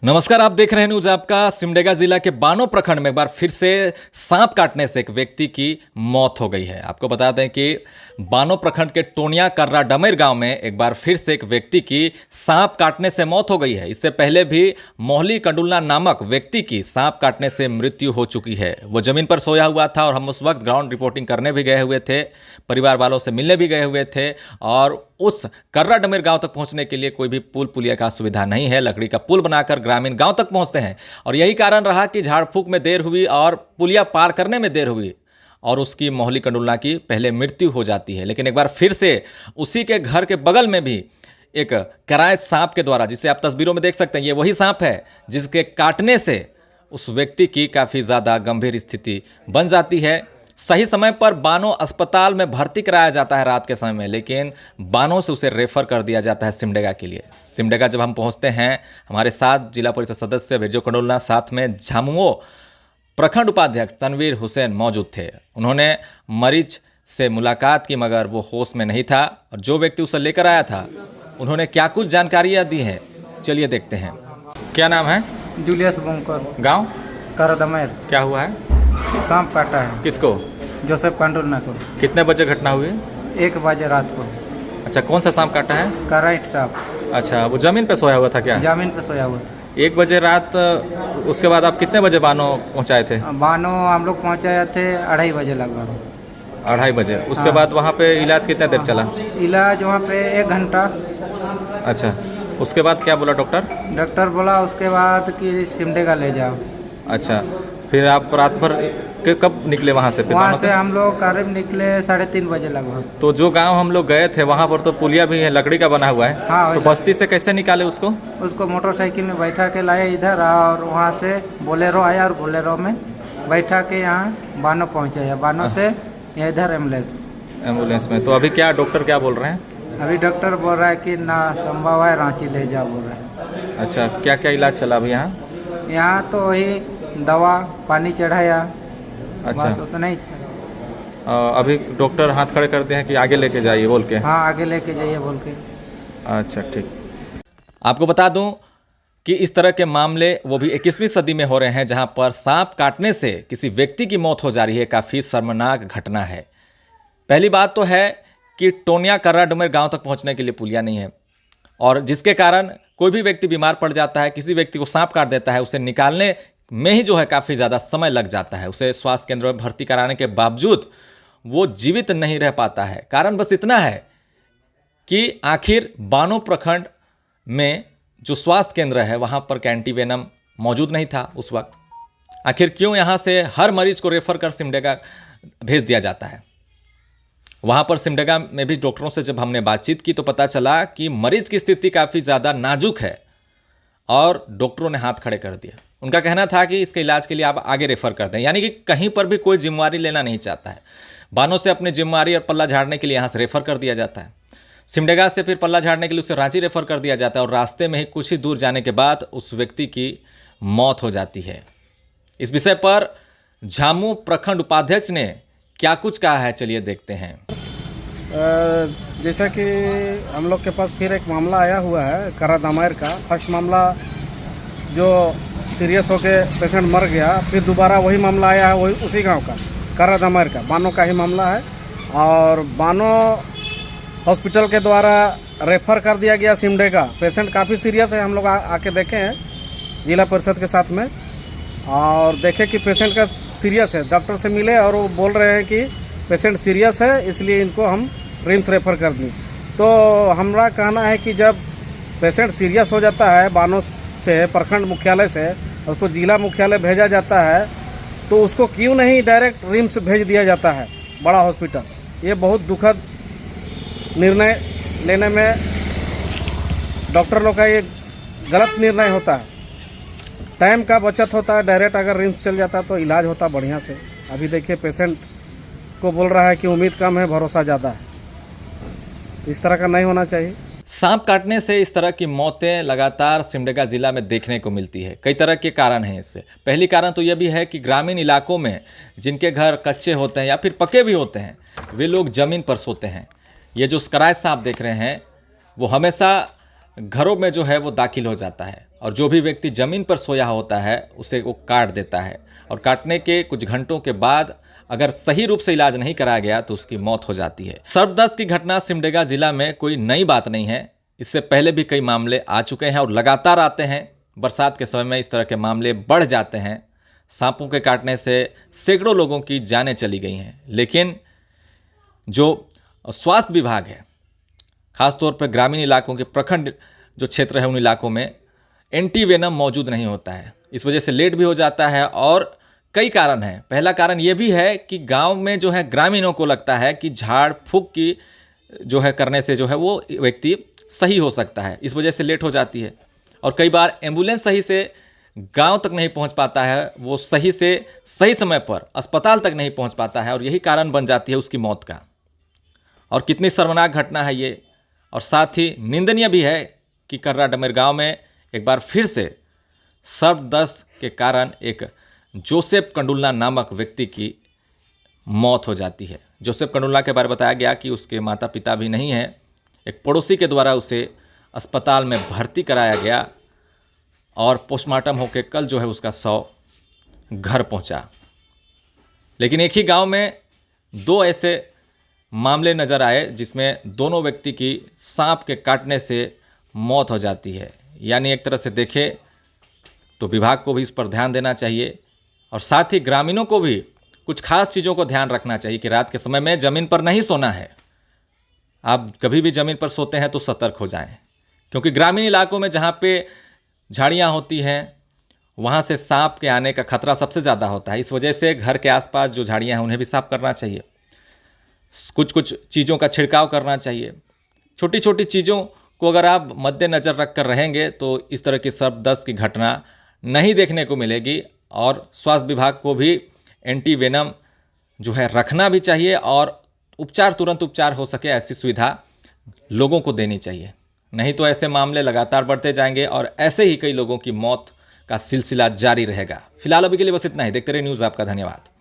नमस्कार, आप देख रहे हैं न्यूज आपका। सिमडेगा जिला के बानो प्रखंड में एक बार फिर से सांप काटने से एक व्यक्ति की मौत हो गई है। आपको बता दें कि बानो प्रखंड के टोनिया कर्रा डमेर गांव में एक बार फिर से एक व्यक्ति की सांप काटने से मौत हो गई है। इससे पहले भी मोहली कंडुलना नामक व्यक्ति की सांप काटने से मृत्यु हो चुकी है। वो जमीन पर सोया हुआ था और हम उस वक्त ग्राउंड रिपोर्टिंग करने भी गए हुए थे, परिवार वालों से मिलने भी गए हुए थे। और उस कर्रा डमेर गांव तक पहुंचने के लिए कोई भी पुल पुलिया का सुविधा नहीं है। लकड़ी का पुल बनाकर ग्रामीण गांव तक पहुंचते हैं और यही कारण रहा कि झाड़ फूक में देर हुई और पुलिया पार करने में देर हुई और उसकी मोहली कंडुलना की पहले मृत्यु हो जाती है। लेकिन एक बार फिर से उसी के घर के बगल में भी एक कराए सांप के द्वारा, जिसे आप तस्वीरों में देख सकते हैं, ये वही सांप है जिसके काटने से उस व्यक्ति की काफ़ी ज़्यादा गंभीर स्थिति बन जाती है। सही समय पर बानो अस्पताल में भर्ती कराया जाता है रात के समय में, लेकिन बानो से उसे रेफर कर दिया जाता है सिमडेगा के लिए। सिमडेगा जब हम पहुंचते हैं, हमारे साथ जिला परिषद सदस्य बिरजू कंडुलना, साथ में झामुमो प्रखंड उपाध्यक्ष तनवीर हुसैन मौजूद थे। उन्होंने मरीज से मुलाकात की मगर वो होश में नहीं था और जो व्यक्ति उसे लेकर आया था उन्होंने क्या कुछ जानकारियाँ दी हैं, चलिए देखते हैं। क्या नाम है? जूलियस बुंकर, गाँव कर्रा डमेर। क्या हुआ है? सांप काटा है। किसको? जोसेफ कंडुलना को। कितने बजे घटना हुई? 1 बजे रात को। अच्छा, कौन सा सांप काटा है? कराइट सांप। अच्छा, वो जमीन पे सोया हुआ था क्या? जमीन पे सोया हुआ था। 1 बजे रात। उसके बाद आप कितने बजे बानो पहुंचाए थे? बानो हम लोग पहुंचाए थे 2:30 बजे लगभग। 2:30 बजे। उसके हाँ। बाद वहाँ पे इलाज कितना देर चला? इलाज वहाँ पे 1 घंटा। अच्छा, उसके बाद क्या बोला डॉक्टर? डॉक्टर बोला उसके बाद कि सिमडेगा ले जाओ। अच्छा, फिर आप रात भर कब निकले वहाँ से? फिर वहाँ बानो से हम लोग करीब निकले 3:30 बजे लगभग। तो जो गांव हम लोग गए थे वहाँ पर तो पुलिया भी है, लकड़ी का बना हुआ है। हाँ, तो बस्ती से कैसे निकाले उसको? उसको मोटरसाइकिल में बैठा के लाए इधर और वहाँ से बोलेरो आया और बोलेरो में बैठा के यहाँ बानो पहुँचाया। बानो से इधर एम्बुलेंस में। तो अभी क्या डॉक्टर क्या बोल रहे हैं? अभी डॉक्टर बोल रहा है कि ना संभव है, रांची ले जाओ बोल रहा है। अच्छा, क्या क्या इलाज चला अभी यहाँ? यहाँ तो वही दवा पानी चढ़ाया। अच्छा, बस उतना ही। अभी डॉक्टर हाथ खड़े करते हैं कि आगे लेके जाइए बोल के? हाँ, आगे लेके जाइए बोल के। अच्छा, ठीक। आपको बता दूं कि इस तरह के मामले वो भी 21वीं सदी में हो रहे हैं, जहां पर सांप काटने से किसी व्यक्ति की मौत हो जा रही है। काफ़ी शर्मनाक घटना है। पहली बात तो है कि टोनिया कर्रा डमेर गांव तक पहुंचने के लिए पुलिया नहीं है और जिसके कारण कोई भी व्यक्ति बीमार पड़ जाता है, किसी व्यक्ति को सांप काट देता है, उसे निकालने में ही जो है काफ़ी ज़्यादा समय लग जाता है। उसे स्वास्थ्य केंद्र में भर्ती कराने के बावजूद वो जीवित नहीं रह पाता है। कारण बस इतना है कि आखिर बानो प्रखंड में जो स्वास्थ्य केंद्र है वहाँ पर कैंटीवेनम मौजूद नहीं था उस वक्त। आखिर क्यों यहाँ से हर मरीज को रेफर कर सिमडेगा भेज दिया जाता है? वहाँ पर सिमडेगा में भी डॉक्टरों से जब हमने बातचीत की तो पता चला कि मरीज की स्थिति काफ़ी ज़्यादा नाजुक है और डॉक्टरों ने हाथ खड़े कर दिया। उनका कहना था कि इसके इलाज के लिए आप आगे रेफर कर दें, यानी कि कहीं पर भी कोई जिम्मेवारी लेना नहीं चाहता है। बानों से अपनी जिम्मेवारी और पल्ला झाड़ने के लिए यहाँ से रेफर कर दिया जाता है। सिमडेगा से फिर पल्ला झाड़ने के लिए उसे रांची रेफर कर दिया जाता है और रास्ते में ही कुछ ही दूर जाने के बाद उस व्यक्ति की मौत हो जाती है। इस विषय पर झामू प्रखंड उपाध्यक्ष ने क्या कुछ कहा है, चलिए देखते हैं। जैसा कि हम लोग के पास फिर एक मामला आया हुआ है कर्रा डमेर का। फर्स्ट मामला जो सीरियस होके पेशेंट मर गया, फिर दोबारा वही मामला आया है, वही उसी गांव का कर्रा डमेर का बानो का ही मामला है और बानो हॉस्पिटल के द्वारा रेफर कर दिया गया सिमडेगा। पेशेंट काफ़ी सीरियस है। हम लोग आके देखे हैं जिला परिषद के साथ में और देखे कि पेशेंट का सीरियस है। डॉक्टर से मिले और वो बोल रहे हैं कि पेशेंट सीरियस है, इसलिए इनको हम रिम्स रेफर कर दी। तो हमारा कहना है कि जब पेशेंट सीरियस हो जाता है बानो से, प्रखंड मुख्यालय से उसको जिला मुख्यालय भेजा जाता है, तो उसको क्यों नहीं डायरेक्ट रिम्स भेज दिया जाता है, बड़ा हॉस्पिटल? ये बहुत दुखद निर्णय लेने में डॉक्टर लोग का ये गलत निर्णय होता है। टाइम का बचत होता है, डायरेक्ट अगर रिम्स चल जाता तो इलाज होता बढ़िया से। अभी देखिए पेशेंट को बोल रहा है कि उम्मीद कम है, भरोसा ज़्यादा है। तो इस तरह का नहीं होना चाहिए। सांप काटने से इस तरह की मौतें लगातार सिमडेगा जिला में देखने को मिलती है। कई तरह के कारण हैं इससे। पहली कारण तो यह भी है कि ग्रामीण इलाकों में जिनके घर कच्चे होते हैं या फिर पके भी होते हैं, वे लोग जमीन पर सोते हैं। ये जो कराए सांप देख रहे हैं वो हमेशा घरों में जो है वो दाखिल हो जाता है और जो भी व्यक्ति ज़मीन पर सोया होता है उसे वो काट देता है और काटने के कुछ घंटों के बाद अगर सही रूप से इलाज नहीं कराया गया तो उसकी मौत हो जाती है। सर्पदंश की घटना सिमडेगा जिला में कोई नई बात नहीं है। इससे पहले भी कई मामले आ चुके हैं और लगातार आते हैं। बरसात के समय में इस तरह के मामले बढ़ जाते हैं। सांपों के काटने से सैकड़ों लोगों की जानें चली गई हैं। लेकिन जो स्वास्थ्य विभाग है, खासतौर पर ग्रामीण इलाकों के प्रखंड जो क्षेत्र है उन इलाकों में एंटीवेनम मौजूद नहीं होता है। इस वजह से लेट भी हो जाता है और कई कारण हैं। पहला कारण ये भी है कि गांव में जो है ग्रामीणों को लगता है कि झाड़ फूक की जो है करने से जो है वो व्यक्ति सही हो सकता है, इस वजह से लेट हो जाती है। और कई बार एम्बुलेंस सही से गांव तक नहीं पहुंच पाता है, वो सही से सही समय पर अस्पताल तक नहीं पहुंच पाता है और यही कारण बन जाती है उसकी मौत का। और कितनी शर्मनाक घटना है ये। और साथ ही निंदनीय भी है कि कर्रा डमेर गांव में एक बार फिर से सर्पदंश के कारण एक जोसेफ कंडुलना नामक व्यक्ति की मौत हो जाती है। जोसेफ कंडुलना के बारे में बताया गया कि उसके माता पिता भी नहीं हैं। एक पड़ोसी के द्वारा उसे अस्पताल में भर्ती कराया गया और पोस्टमार्टम होकर कल जो है उसका शव घर पहुंचा। लेकिन एक ही गांव में दो ऐसे मामले नज़र आए जिसमें दोनों व्यक्ति की सांप के काटने से मौत हो जाती है। यानी एक तरह से देखें तो विभाग को भी इस पर ध्यान देना चाहिए और साथ ही ग्रामीणों को भी कुछ खास चीज़ों को ध्यान रखना चाहिए कि रात के समय में ज़मीन पर नहीं सोना है। आप कभी भी ज़मीन पर सोते हैं तो सतर्क हो जाएं, क्योंकि ग्रामीण इलाकों में जहाँ पे झाड़ियाँ होती हैं वहाँ से सांप के आने का खतरा सबसे ज़्यादा होता है। इस वजह से घर के आसपास जो झाड़ियाँ हैं उन्हें भी साफ करना चाहिए। कुछ चीज़ों का छिड़काव करना चाहिए। छोटी छोटी चीज़ों को अगर आप मद्देनज़र रख कर रहेंगे तो इस तरह की सर्पदंश की घटना नहीं देखने को मिलेगी। और स्वास्थ्य विभाग को भी एंटीवेनम जो है रखना भी चाहिए और तुरंत उपचार हो सके ऐसी सुविधा लोगों को देनी चाहिए। नहीं तो ऐसे मामले लगातार बढ़ते जाएंगे और ऐसे ही कई लोगों की मौत का सिलसिला जारी रहेगा। फिलहाल अभी के लिए बस इतना ही। देखते रहिए न्यूज़ आपका। धन्यवाद।